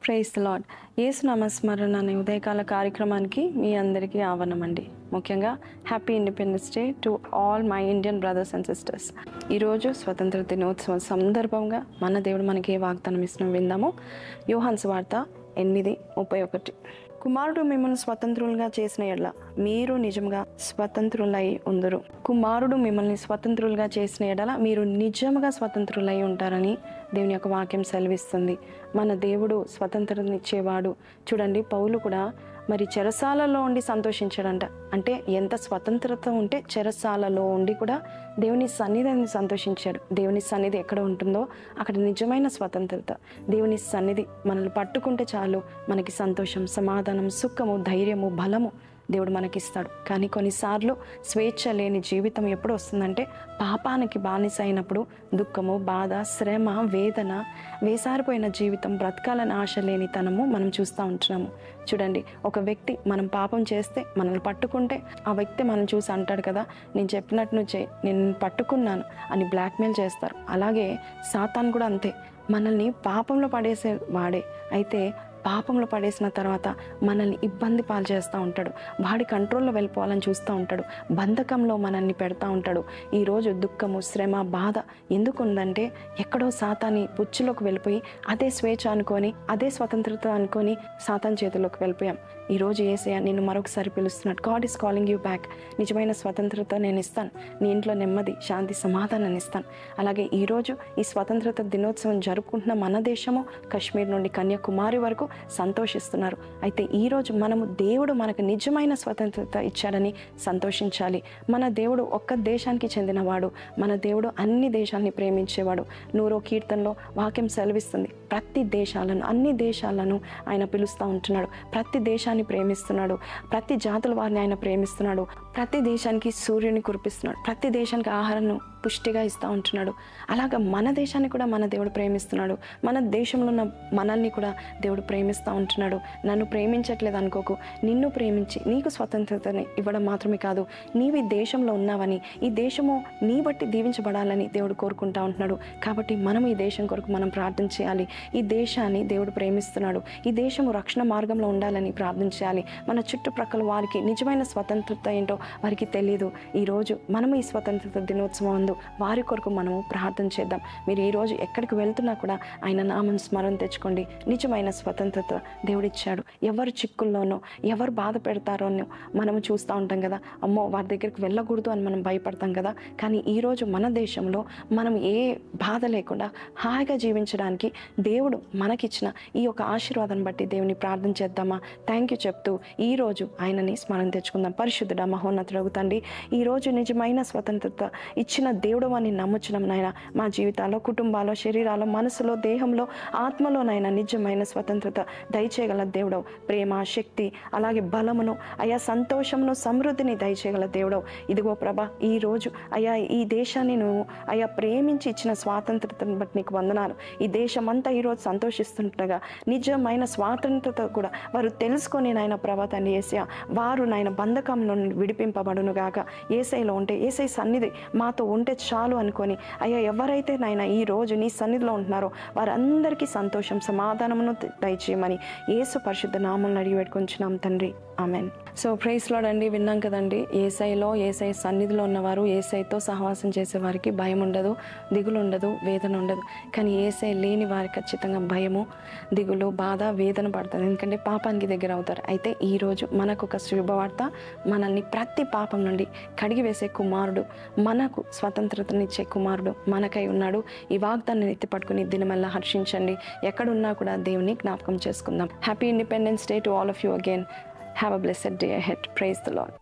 Praise the lord. యేసు నామస్మరణ అనే ఉదయకాల కార్యక్రమానికి మీ అందరికీ ఆహ్వానమండి. ముఖ్యంగా happy independence day to all my Indian brothers and sisters. ఈరోజు స్వతంత్ర దినోత్సవం సందర్భంగా మన దేవుడు మనకి ఏ వాగ్దానం ఇస్తున్నాం విందాము. యోహాను సువార్త 8:31. కుమారుడు మిమ్మల్ని స్వతంత్రులుగా చేసిన ఎడల మీరు నిజంగా స్వతంత్రులై ఉందరు. కుమారుడు మిమ్మల్ని స్వతంత్రులుగా చేసిన ఎడల మీరు నిజంగా స్వతంత్రులై ఉంటారని దేవుని యొక్క వాక్యం సెలవిస్తుంది. మన దేవుడు స్వతంత్రతనిచ్చేవాడు. చూడండి, పౌలు కూడా మరి చెరసాలలో ఉండి సంతోషించాడంట. అంటే ఎంత స్వతంత్రత ఉంటే చెరసాలలో ఉండి కూడా దేవుని సన్నిధిని సంతోషించాడు. దేవుని సన్నిధి ఎక్కడ ఉంటుందో అక్కడ నిజమైన స్వతంత్రత. దేవుని సన్నిధి మనల్ని పట్టుకుంటే చాలు మనకి సంతోషం, సమాధానం, సుఖము, ధైర్యము, బలము దేవుడు మనకిస్తాడు. కానీ కొన్నిసార్లు స్వేచ్ఛ లేని జీవితం ఎప్పుడు వస్తుందంటే పాపానికి బానిస అయినప్పుడు దుఃఖము, బాధ, శ్రమ, వేదన, వేసారిపోయిన జీవితం, బ్రతకాలని ఆశ లేనితనము మనం చూస్తూ ఉంటున్నాము. చూడండి, ఒక వ్యక్తి మనం పాపం చేస్తే మనల్ని పట్టుకుంటే ఆ వ్యక్తి మనం చూసి అంటాడు కదా, నేను చెప్పినట్టు నువ్వు చేయి, నేను పట్టుకున్నాను అని బ్లాక్మెయిల్ చేస్తారు. అలాగే సాతాను కూడా అంతే, మనల్ని పాపంలో పడేసే వాడే. అయితే పాపంలో పడేసిన తర్వాత మనల్ని ఇబ్బంది పాలు చేస్తూ ఉంటాడు. వాడి కంట్రోల్లో వెళ్ళిపోవాలని చూస్తూ ఉంటాడు. బంధకంలో మనల్ని పెడతా ఉంటాడు. ఈరోజు దుఃఖము, శ్రమ, బాధ ఎందుకు ఉందంటే ఎక్కడో సాతాని పుచ్చులోకి వెళ్ళిపోయి అదే స్వేచ్ఛ అనుకొని, అదే స్వతంత్రత అనుకొని సాతాన్ చేతుల్లోకి వెళ్ళిపోయాం. ఈరోజు యేసయ్య నిన్ను మరొకసారి పిలుస్తున్నాడు. God is calling you back. నిజమైన స్వతంత్రత నేను ఇస్తాను. నీ ఇంట్లో నెమ్మది, శాంతి, సమాధానాన్ని ఇస్తాను. అలాగే ఈరోజు ఈ స్వతంత్రత దినోత్సవం జరుపుకుంటున్న మన దేశము కాశ్మీర్ నుండి కన్యాకుమారి వరకు సంతోషిస్తున్నారు. అయితే ఈరోజు మనము దేవుడు మనకు నిజమైన స్వతంత్రత ఇచ్చాడని సంతోషించాలి. మన దేవుడు ఒక్క దేశానికి చెందినవాడు. మన దేవుడు అన్ని దేశాలని ప్రేమించేవాడు. 100వ కీర్తనలో వాక్యం సెలవిస్తుంది, ప్రతి దేశాలను, అన్ని దేశాలను ఆయన పిలుస్తూ ఉంటున్నాడు. ప్రతి దేశాన్ని ప్రేమిస్తున్నాడు. ప్రతి జాతుల వారిని ఆయన ప్రేమిస్తున్నాడు. ప్రతి దేశానికి సూర్యుని కురిపిస్తున్నాడు. ప్రతి దేశానికి ఆహారాన్ని పుష్టిగా ఇస్తూ ఉంటున్నాడు. అలాగా మన దేశాన్ని కూడా మన దేవుడు ప్రేమిస్తున్నాడు. మన దేశంలో ఉన్న మనల్ని కూడా దేవుడు ప్రేమిస్తూ ఉంటున్నాడు. నన్ను ప్రేమించట్లేదు అనుకోకు, నిన్ను ప్రేమించి నీకు స్వతంత్రతని ఇవ్వడం మాత్రమే కాదు, నీవు ఈ దేశంలో ఉన్నావని, ఈ దేశము నీ బట్టి దీవించబడాలని దేవుడు కోరుకుంటా ఉంటున్నాడు. కాబట్టి మనం ఈ దేశం కొరకు మనం ప్రార్థన చేయాలి. ఈ దేశాన్ని దేవుడు ప్రేమిస్తున్నాడు. ఈ దేశము రక్షణ మార్గంలో ఉండాలని ప్రార్థన చేయాలి. మన చుట్టుప్రక్కల వారికి నిజమైన స్వతంత్రత ఏంటో వారికి తెలియదు. ఈరోజు మనం ఈ స్వతంత్రత దినోత్సవం అందు వారి కొరకు మనము ప్రార్థన చేద్దాం. మీరు ఈరోజు ఎక్కడికి వెళ్తున్నా కూడా ఆయన నామం స్మరణ తెచ్చుకోండి. నిజమైన స్వతంత్రత దేవుడిచ్చాడు. ఎవరు చిక్కుల్లోనో, ఎవరు బాధ పెడతారో మనము చూస్తూ ఉంటాం కదా, అమ్మో వారి దగ్గరికి వెళ్ళకూడదు అని మనం భయపడతాం కదా. కానీ ఈరోజు మన దేశంలో మనం ఏ బాధ లేకుండా హాయిగా జీవించడానికి దేవుడు మనకిచ్చిన ఈ యొక్క ఆశీర్వాదాన్ని బట్టి దేవుని ప్రార్థన చేద్దామా? థ్యాంక్ యూ చెప్తూ ఈరోజు ఆయనని స్మరణ తెచ్చుకుందాం. పరిశుద్ధుడా, మహోన్నతుడగు తండ్రి, ఈరోజు నిజమైన స్వతంత్రత ఇచ్చిన దేవుడు అని నమ్ముచున్నాం నాయన. మా జీవితాల్లో, కుటుంబాల్లో, శరీరాల్లో, మనసులో, దేహంలో, ఆత్మలోనైనా నిజమైన స్వతంత్రత దయచేయగల దేవుడవు. ప్రేమ, శక్తి, అలాగే బలమును, అయా సంతోషమును, సమృద్ధిని దయచేయగల దేవుడవు. ఇదిగో ప్రభా, ఈరోజు అయా ఈ దేశాన్ని నువ్వు అయా ప్రేమించి ఇచ్చిన స్వాతంత్రతను బట్టి నీకు వందనాలు. ఈ దేశమంతా ఈరోజు సంతోషిస్తుండగా నిజమైన స్వాతంత్రత కూడా వారు తెలుసుకొని నాయన ప్రభా తండ్రి యేసయ్య, వారు నాయన బంధకంలో విడిపింపబడును గాక. యేసయ్యలో ఉంటే, యేసయ్య సన్నిధి మాతో ఉంటే చాలు అనుకొని అయ్యా ఎవరైతే నాయన ఈ రోజు నీ సన్నిధిలో ఉంటున్నారో వారందరికీ సంతోషం, సమాధానమును దయచేయమని యేసు పరిశుద్ధ నామమున అడిగి పెట్టుకుంటున్నాం తండ్రి, ఆమెన్. సో ప్రైజ్ లార్డ్ అండి. విన్నాం కదండి, యేసయ్యలో, యేసయ్య సన్నిధిలో ఉన్నవారు, యేసయ్యతో సహవాసం చేసే వారికి భయం ఉండదు, దిగులు ఉండదు, వేదన ఉండదు. కానీ యేసయ్య లేని వారికి ఖచ్చితంగా భయము, దిగులు, బాధ, వేదన పడుతుంది. ఎందుకంటే పాపానికి దగ్గర అవుతారు. అయితే ఈరోజు మనకు ఒక శుభవార్త, మనల్ని ప్రతి పాపం నుండి కడిగి వేసే కుమారుడు, మనకు స్వతంత్రతనిచ్చే కుమారుడు మనకై ఉన్నాడు. ఈ వాగ్దాన్ని ఎత్తి పట్టుకుని దినమల్లా హర్షించండి. ఎక్కడున్నా కూడా దేవుని జ్ఞాపకం చేసుకుందాం. Happy independence day to all of you again. Have a blessed day ahead. Praise the Lord.